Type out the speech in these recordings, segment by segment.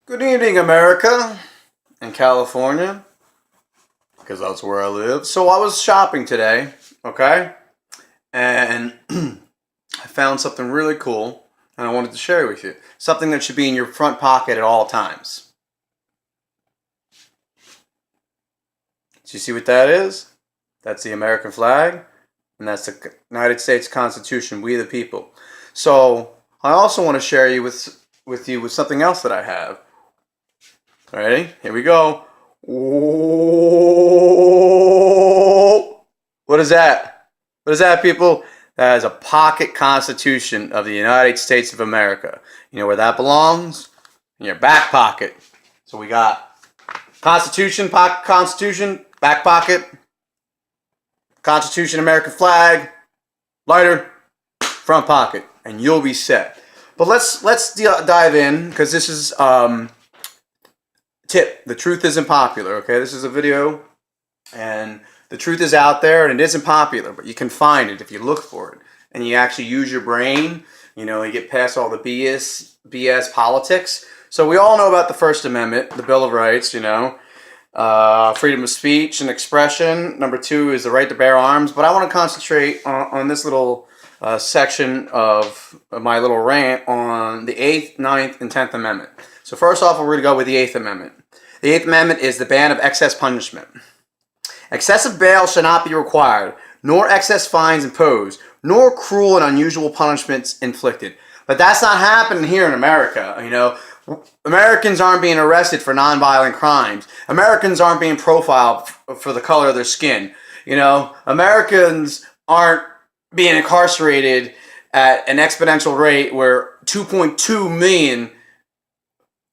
Good evening, America and California, because that's where I live. So I was shopping today, okay, and I found something really cool, and I wanted to share with you. Something that should be in your front pocket at all times. Do you see what that is? That's the American flag, and that's the United States Constitution. We the people. So I also want to share you with something else that I have. Ready? Here we go. Whoa. What is that? What is that, people? That is a pocket constitution of the United States of America. You know where that belongs? In your back pocket. So we got Constitution, pocket Constitution, back pocket, Constitution, American flag, lighter, front pocket, and you'll be set. But let's dive in because this is tip. The truth isn't popular. Okay, this is a video, and the truth is out there, and it isn't popular, but you can find it if you look for it, and you actually use your brain. You know, you get past all the BS politics. So we all know about the First Amendment, the Bill of Rights. You know, freedom of speech and expression. Number 2 is the right to bear arms. But I want to concentrate on this little section of my little rant on the 8th, 9th, and 10th Amendment. So first off, we're going to go with the 8th Amendment. The 8th Amendment is the ban of excess punishment. Excessive bail shall not be required, nor excess fines imposed, nor cruel and unusual punishments inflicted. But that's not happening here in America. You know, Americans aren't being arrested for nonviolent crimes. Americans aren't being profiled for the color of their skin. You know, Americans aren't being incarcerated at an exponential rate where 2.2 million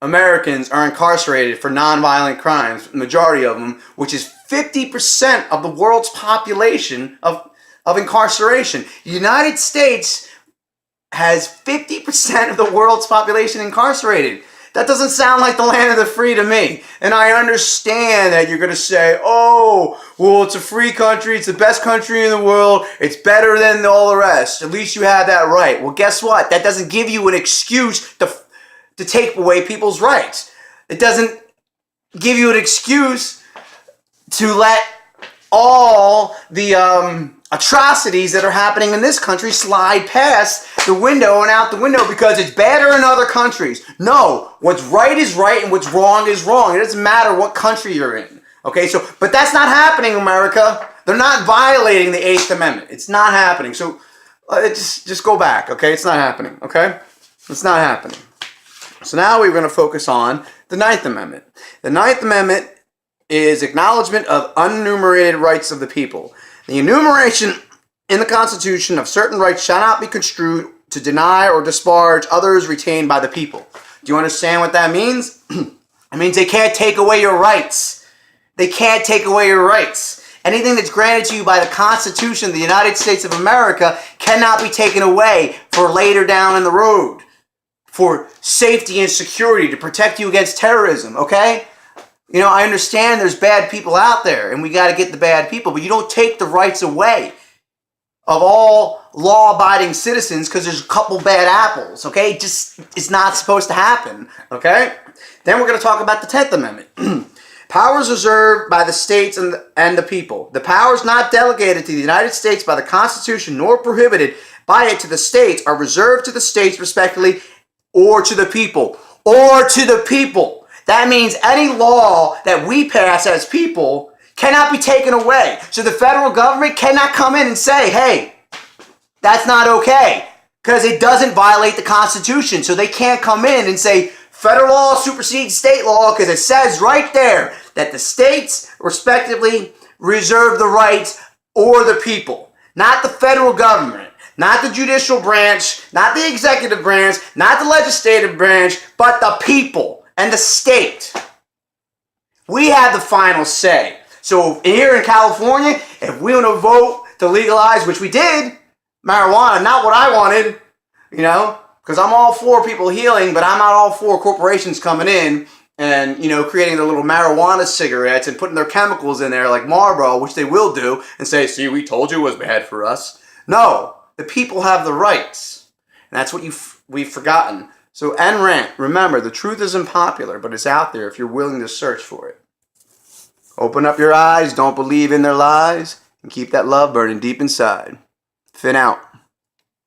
Americans are incarcerated for nonviolent crimes, the majority of them, which is 50% of the world's population of incarceration. The United States has 50% of the world's population incarcerated. That doesn't sound like the land of the free to me. And I understand that you're going to say, oh, well, it's a free country. It's the best country in the world. It's better than all the rest. At least you have that right. Well, guess what? That doesn't give you an excuse to take away people's rights. It doesn't give you an excuse to let all the atrocities that are happening in this country slide past the window and out the window because it's better in other countries. No, what's right is right and what's wrong is wrong. It doesn't matter what country you're in. Okay, so, but that's not happening, America. They're not violating the 8th Amendment. It's not happening. So just go back, okay? It's not happening, okay? It's not happening. So now we're going to focus on the 9th Amendment. The 9th Amendment is acknowledgement of unenumerated rights of the people. The enumeration in the Constitution of certain rights shall not be construed to deny or disparage others retained by the people. Do you understand what that means? It means they can't take away your rights. They can't take away your rights. Anything that's granted to you by the Constitution of the United States of America cannot be taken away for later down in the road. For safety and security, to protect you against terrorism, okay? You know, I understand there's bad people out there, and we got to get the bad people, but you don't take the rights away of all law-abiding citizens because there's a couple bad apples, okay? It's not supposed to happen, okay? Then we're going to talk about the 10th Amendment. Powers reserved by the states and the people. The powers not delegated to the United States by the Constitution nor prohibited by it to the states are reserved to the states respectively or to the people. Or to the people. That means any law that we pass as people cannot be taken away. So the federal government cannot come in and say, hey, that's not okay. Because it doesn't violate the Constitution. So they can't come in and say, federal law supersedes state law, because it says right there that the states respectively reserve the rights or the people. Not the federal government. Not the judicial branch, not the executive branch, not the legislative branch, but the people and the state. We have the final say. So here in California, if we want to vote to legalize, which we did, marijuana, not what I wanted, you know, because I'm all for people healing, but I'm not all for corporations coming in and, you know, creating their little marijuana cigarettes and putting their chemicals in there like Marlboro, which they will do, and say, see, we told you it was bad for us. No. The people have the rights. And that's what we've forgotten. So So, Ayn Rand, remember, the truth isn't popular, but it's out there if you're willing to search for it. Open up your eyes, don't believe in their lies, and keep that love burning deep inside. Finn out.